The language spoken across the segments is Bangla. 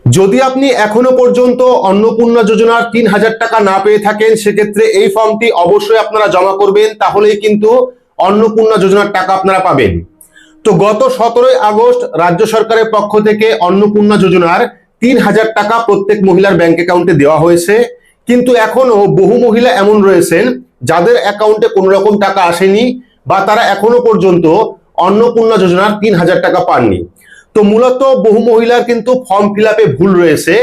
যদি আপনি এখনো পর্যন্ত অন্নপূর্ণা যোজনার ৩,০০০ টাকা না পেয়ে থাকেন, সেক্ষেত্রে এই ফর্মটি অবশ্যই আপনারা জমা করবেন, তাহলেই কিন্তু অন্নপূর্ণা যোজনার টাকা আপনারা পাবেন। তো গত 17ই আগস্ট রাজ্য সরকারের পক্ষ থেকে অন্নপূর্ণা যোজনার ৩,০০০ টাকা প্রত্যেক মহিলার ব্যাংক অ্যাকাউন্টে দেওয়া হয়েছে, কিন্তু এখনো বহু মহিলা এমন রয়েছেন যাদের অ্যাকাউন্টে কোনো রকম টাকা আসেনি বা তারা এখনো পর্যন্ত অন্নপূর্ণা যোজনার ৩,০০০ টাকা পাননি। তো মূলত বহু মহিলার কিন্তু ফর্ম ফিল আপে ভুল রয়েছে,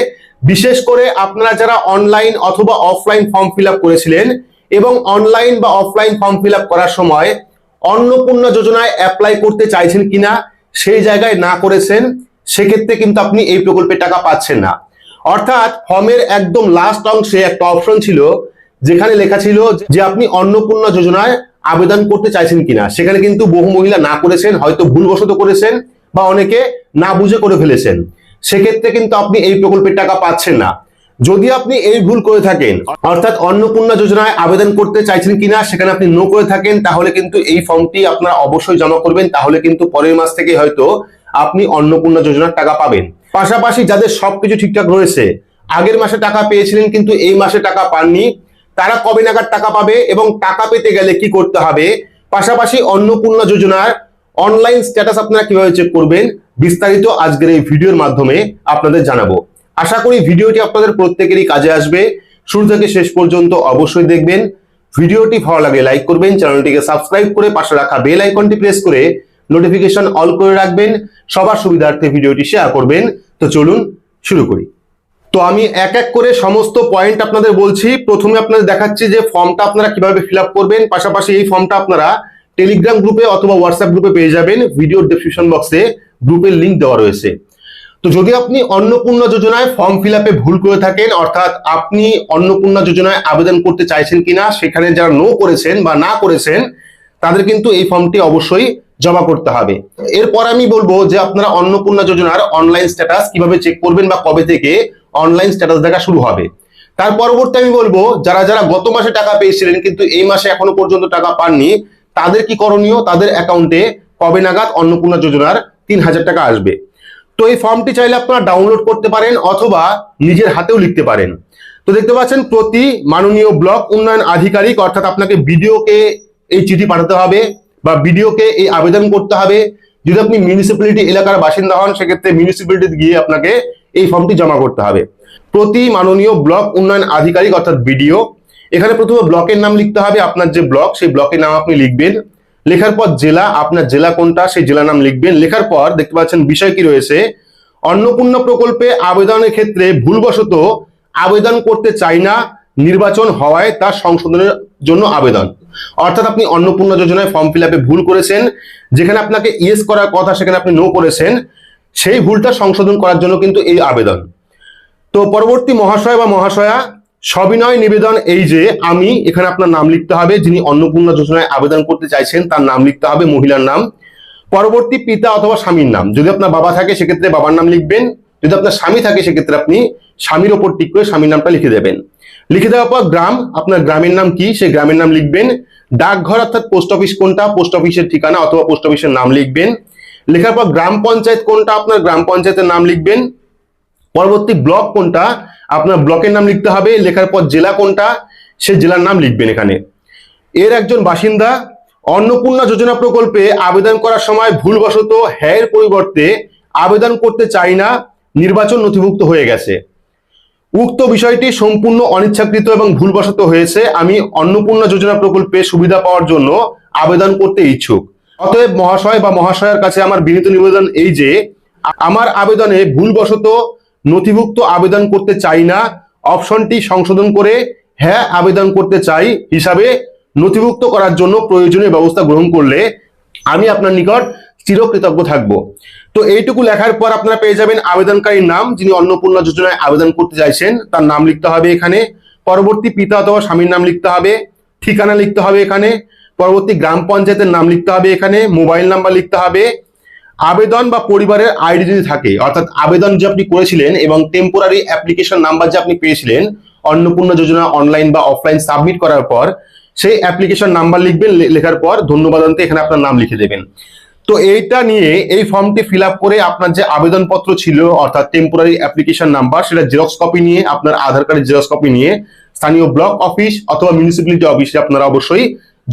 বিশেষ করে আপনারা যারা অনলাইন অথবা অফলাইন ফর্ম ফিল আপ করেছিলেন এবং অনলাইন বা অফলাইন ফর্ম ফিল আপ করার সময় অন্নপূর্ণা যোজনায় অ্যাপ্লাই করতে চাইছেন কিনা সেই জায়গায় না করেছেন, সেক্ষেত্রে কিন্তু আপনি এই প্রকল্পের টাকা পাচ্ছেন না। অর্থাৎ ফর্মের একদম লাস্ট অংশে একটা অপশন ছিল যেখানে লেখা ছিল যে আপনি অন্নপূর্ণা যোজনায় আবেদন করতে চাইছেন কিনা, সেখানে কিন্তু বহু মহিলা না করেছেন, হয়তো ভুলবশত করেছেন বা অনেকে না বুঝে করে ফেলেছেন, সেক্ষেত্রে কিন্তু আপনি এই প্রকল্পের টাকা পাচ্ছেন না। যদি আপনি এই ভুল করে থাকেন, অর্থাৎ অন্নপূর্ণা যোজনায় আবেদন করতে চাইছেন কিনা সেখানে আপনি নো করে থাকেন, তাহলে কিন্তু এই ফর্মটি আপনারা অবশ্যই জমা করবেন, তাহলে কিন্তু পরের মাস থেকে হয়তো আপনি অন্নপূর্ণা যোজনার টাকা পাবেন। পাশাপাশি যাদের সবকিছু ঠিকঠাক রয়েছে, আগের মাসে টাকা পেয়েছিলেন কিন্তু এই মাসে টাকা পাননি, তারা কবে নাগাদ টাকা পাবে এবং টাকা পেতে গেলে কি করতে হবে, পাশাপাশি অন্নপূর্ণা যোজনার অনলাইন স্ট্যাটাস আপনারা কিভাবে চেক করবেন, বিস্তারিত আজকের এই ভিডিওর মাধ্যমে আপনাদের জানাবো। আশা করি ভিডিওটি আপনাদের প্রত্যেকেরই কাজে আসবে। শুরু থেকে শেষ পর্যন্ত অবশ্যই দেখবেন। ভিডিওটি ভালো লাগে লাইক করবেন, চ্যানেলটিকে সাবস্ক্রাইব করে পাশে রাখা বেল আইকনটি প্রেস করে নোটিফিকেশন অল করে রাখবেন, সবার সুবিধার্থে ভিডিওটি শেয়ার করবেন। তো চলুন শুরু করি। তো আমি এক এক করে সমস্ত পয়েন্ট আপনাদের বলছি। প্রথমে আপনাদের দেখাচ্ছি যে ফর্মটা আপনারা কিভাবে ফিল আপ করবেন, পাশাপাশি এই ফর্মটা আপনারা টেলিগ্রাম গ্রুপে অথবা হোয়াটসঅ্যাপ গ্রুপে পেয়ে যাবেন, ভিডিওর ডেসক্রিপশন বক্সে গ্রুপের লিংক দেওয়া রয়েছে। তো যদি আপনি অন্নপূর্ণা যোজনায় ফর্ম ফিল আপে ভুল করে থাকেন, অর্থাৎ আপনি অন্নপূর্ণা যোজনায় আবেদন করতে চাইছেন কিনা সেখানে যারা নো করেছেন বা না করেছেন, তাদের কিন্তু এই ফর্মটি অবশ্যই জমা করতে হবে। এরপর আমি বলবো যে আপনারা অন্নপূর্ণা যোজনার অনলাইন স্ট্যাটাস কিভাবে চেক করবেন বা কবে থেকে অনলাইন স্ট্যাটাস দেখা শুরু হবে। তার পরবর্তী আমি বলবো যারা যারা গত মাসে টাকা পেয়েছিলেন কিন্তু এই মাসে এখনো পর্যন্ত টাকা পাননি, তাদের কি করণীয়, তাদের অ্যাকাউন্টে কবে নাগাদ অন্নপূর্ণা যোজনার ৩,০০০ টাকা আসবে। তো এই ফর্মটি চাইলে আপনারা ডাউনলোড করতে পারেন অথবা নিজের হাতেও লিখতে পারেন। তো দেখতে পাচ্ছেন প্রতি মাননীয় ব্লক উন্নয়ন আধিকারিক, অর্থাৎ আপনাকে বিডিওকে এই চিঠি পাঠাতে হবে বা বিডিওকে এই আবেদন করতে হবে। যদি আপনি মিউনিসিপ্যালিটি এলাকার বাসিন্দা হন, সেক্ষেত্রে মিউনিসিপ্যালিটিতে গিয়ে আপনাকে এই ফর্মটি জমা করতে হবে। প্রতি মাননীয় ব্লক উন্নয়ন আধিকারিক অর্থাৎ বিডিও, এখানে প্রথমে ব্লকের নাম লিখতে হবে, আপনার যে ব্লক সেই ব্লকের নাম আপনি লিখবেন। লেখার পর জেলা, আপনার জেলা কোনটা সেই জেলার নাম লিখবেন। লেখার পর দেখতে পাচ্ছেন বিষয় কি রয়েছে, অন্নপূর্ণা প্রকল্পে আবেদনের ক্ষেত্রে ভুলবশত আবেদন করতে চাই না, নির্বাচন হওয়ায় তা সংশোধনের জন্য আবেদন। অর্থাৎ আপনি অন্নপূর্ণা যোজনায় ফর্ম ফিল আপে ভুল করেছেন, যেখানে আপনাকে ইয়েস করার কথা সেখানে আপনি নো করেছেন, সেই ভুলটা সংশোধন করার জন্য কিন্তু এই আবেদন। তো পরবর্তী মহাশয় বা মহাশয়া, সবিনয় নিবেদন এই যে আমি, এখানে আপনার নাম লিখতে হবে, যিনি অন্নপূর্ণা যোজনায় আবেদন করতে চাইছেন তার নাম লিখতে হবে, মহিলার নাম। পরবর্তী পিতা অথবা স্বামীর নাম, যদি আপনার বাবা থাকে সেক্ষেত্রে বাবার নাম লিখবেন, যদি আপনার স্বামী থাকে সেক্ষেত্রে আপনি স্বামীর ওপর টিক করে স্বামীর নামটা লিখে দেবেন। লিখে দেওয়ার পর গ্রাম, আপনার গ্রামের নাম কি সেই গ্রামের নাম লিখবেন। ডাকঘর অর্থাৎ পোস্ট অফিস কোনটা, পোস্ট অফিসের ঠিকানা অথবা পোস্ট অফিসের নাম লিখবেন। লেখার পর গ্রাম পঞ্চায়েত কোনটা, আপনার গ্রাম পঞ্চায়েতের নাম লিখবেন। পরবর্তী ব্লক কোনটা, আপনার ব্লকের নাম লিখতে হবে। লেখার পর জেলা কোনটা, সেই জেলার নাম লিখবেন এখানে। এর একজন বাসিন্দা, অন্নপূর্ণা যোজনা প্রকল্পে আবেদন করার সময় ভুলবশত হ্যাঁ পরিবর্তে আবেদন করতে চাই না, নির্বাচন নথিভুক্ত হয়ে গেছে। উক্ত বিষয়টি সম্পূর্ণ অনিচ্ছাকৃত এবং ভুলবশত হয়েছে। আমি অন্নপূর্ণা যোজনা প্রকল্পে সুবিধা পাওয়ার জন্য আবেদন করতে ইচ্ছুক। অতএব মহাশয় বা মহাশয়ের কাছে আমার বিনীত নিবেদন এই যে আমার আবেদনে ভুলবশত নথিভুক্ত আবেদন করতে চাই না অপশনটি সংশোধন করে হ্যাঁ আবেদন করতে চাই হিসাবে নথিভুক্ত করার জন্য প্রয়োজনীয় ব্যবস্থা গ্রহণ করলে আমি আপনার নিকট চিরকৃতজ্ঞ থাকব। তো এইটুকু লেখার পর আপনারা পেয়ে যাবেন আবেদনকারীর নাম, যিনি অন্নপূর্ণা যোজনায় আবেদন করতে চাইছেন তার নাম লিখতে হবে এখানে। পরবর্তী পিতা অথবা স্বামীর নাম লিখতে হবে, ঠিকানা লিখতে হবে এখানে। পরবর্তী গ্রাম পঞ্চায়েতের নাম লিখতে হবে এখানে, মোবাইল নাম্বার লিখতে হবে। আবেদন বা পরিবারের আইডি যদি থাকে, অর্থাৎ আবেদন যে আপনি করেছিলেন এবং টেম্পোরারি অ্যাপ্লিকেশন নাম্বার যে আপনি পেয়েছিলেন অন্নপূর্ণা যোজনা অনলাইন বা অফলাইন সাবমিট করার পর, সেই অ্যাপ্লিকেশন নাম্বার লিখবেন। লেখার পর ধন্যবাদ অন্তে এখানে আপনার নাম লিখে দেবেন। তো এইটা নিয়ে এই ফর্মটি ফিল আপ করে আপনার যে আবেদনপত্র ছিল অর্থাৎ টেম্পোরারি অ্যাপ্লিকেশন নাম্বার, সেটা জেরক্স কপি নিয়ে, আপনার আধার কার্ডের জেরক্স কপি নিয়ে স্থানীয় ব্লক অফিস অথবা মিউনিসিপ্যালিটি অফিসে আপনারা অবশ্যই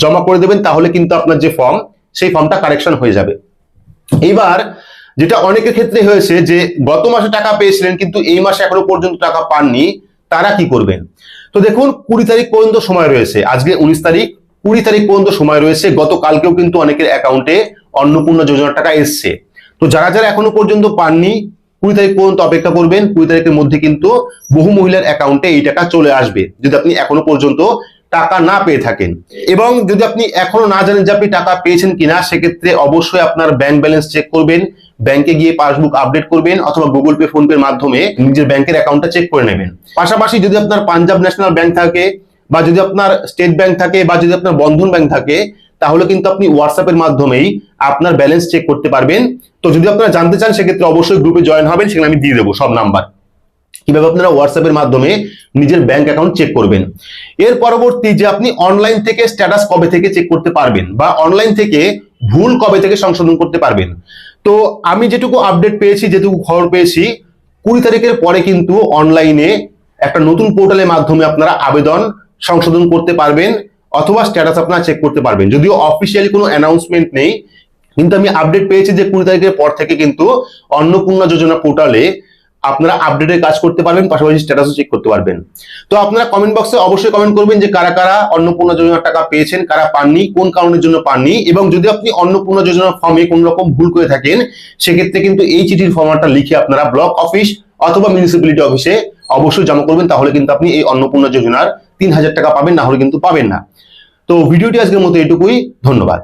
জমা করে দেবেন। তাহলে কিন্তু আপনার যে ফর্ম, সেই ফর্মটা কারেকশন হয়ে যাবে। এইবার যেটা অনেকের ক্ষেত্রে হয়েছে যে গত মাসে টাকা পেয়েছিলেন কিন্তু এই মাসে এখনো পর্যন্ত টাকা পাননি, তারা কি করবেন? তো দেখুন, 20 তারিখ পর্যন্ত সময় রয়েছে। আজকে 19 তারিখ, 20 তারিখ পর্যন্ত সময় রয়েছে। গতকালকেও কিন্তু অনেকের অ্যাকাউন্টে অন্নপূর্ণা যোজনার টাকা এসছে। তো যারা যারা এখনো পর্যন্ত পাননি, 20 তারিখ পর্যন্ত অপেক্ষা করবেন। 20 তারিখের মধ্যে কিন্তু বহু মহিলার অ্যাকাউন্টে এই টাকা চলে আসবে, যদি আপনি এখনো পর্যন্ত টাকা না পেয়ে থাকেন। এবং যদি আপনি এখনো না জানেন যে আপনি টাকা পেয়েছেন কিনা, সেক্ষেত্রে অবশ্যই আপনার ব্যাংক ব্যালেন্স চেক করবেন, ব্যাংকে গিয়ে পাসবুক আপডেট করবেন অথবা গুগল পে, ফোন পের মাধ্যমে নিজের ব্যাংকের অ্যাকাউন্টটা চেক করে নেবেন। পাশাপাশি যদি আপনার পাঞ্জাব ন্যাশনাল ব্যাংক থাকে, বা যদি আপনার স্টেট ব্যাংক থাকে, বা যদি আপনার বন্ধন ব্যাংক থাকে, তাহলে কিন্তু আপনি হোয়াটসঅ্যাপের মাধ্যমেই আপনার ব্যালেন্স চেক করতে পারবেন। তো যদি আপনারা জানতে চান, সেক্ষেত্রে অবশ্যই গ্রুপে জয়েন হবেন, সেখানে আমি দিয়ে দেবো সব নাম্বার, কিভাবে আপনারা হোয়াটসঅ্যাপের মাধ্যমে নিজের ব্যাংক অ্যাকাউন্ট চেক করবেন। এর পরবর্তী যে আপনি অনলাইন থেকে স্ট্যাটাস কবে থেকে চেক করতে পারবেন, বা অনলাইন থেকে ভুল কবে থেকে সংশোধন করতে পারবেন। তো আমি যেটুকু আপডেট পেয়েছি, যেটুকু খবর পেয়েছি, 20 তারিখের পরে কিন্তু অনলাইনে একটা নতুন পোর্টালের মাধ্যমে আপনারা আবেদন সংশোধন করতে পারবেন অথবা স্ট্যাটাস আপনারা চেক করতে পারবেন। যদিও অফিসিয়ালি কোনো অ্যানাউন্সমেন্ট নেই, কিন্তু আমি আপডেট পেয়েছি যে 20 তারিখের পর থেকে কিন্তু অন্নপূর্ণা যোজনা পোর্টালে আপনারা আপডেটের কাজ করতে পারবেন, পাশাপাশি স্ট্যাটাসও চেক করতে পারবেন। তো আপনারা কমেন্ট বক্সে অবশ্যই কমেন্ট করবেন যে কারা কারা অন্নপূর্ণা যোজনার টাকা পেয়েছেন, কারা পাননি, কোন কারণের জন্য পাননি। এবং যদি আপনি অন্নপূর্ণা যোজনার ফর্মে কোন রকম ভুল করে থাকেন, সেক্ষেত্রে কিন্তু এই চিঠির ফর্মাটটা লিখে আপনারা ব্লক অফিস অথবা মিউনিসিপ্যালিটি অফিসে অবশ্যই জমা করবেন। তাহলে কিন্তু আপনি এই অন্নপূর্ণা যোজনার 3000 টাকা পাবেন, না হলে কিন্তু পাবেন না। তো ভিডিওটি আজকের মতো এটুকুই। ধন্যবাদ।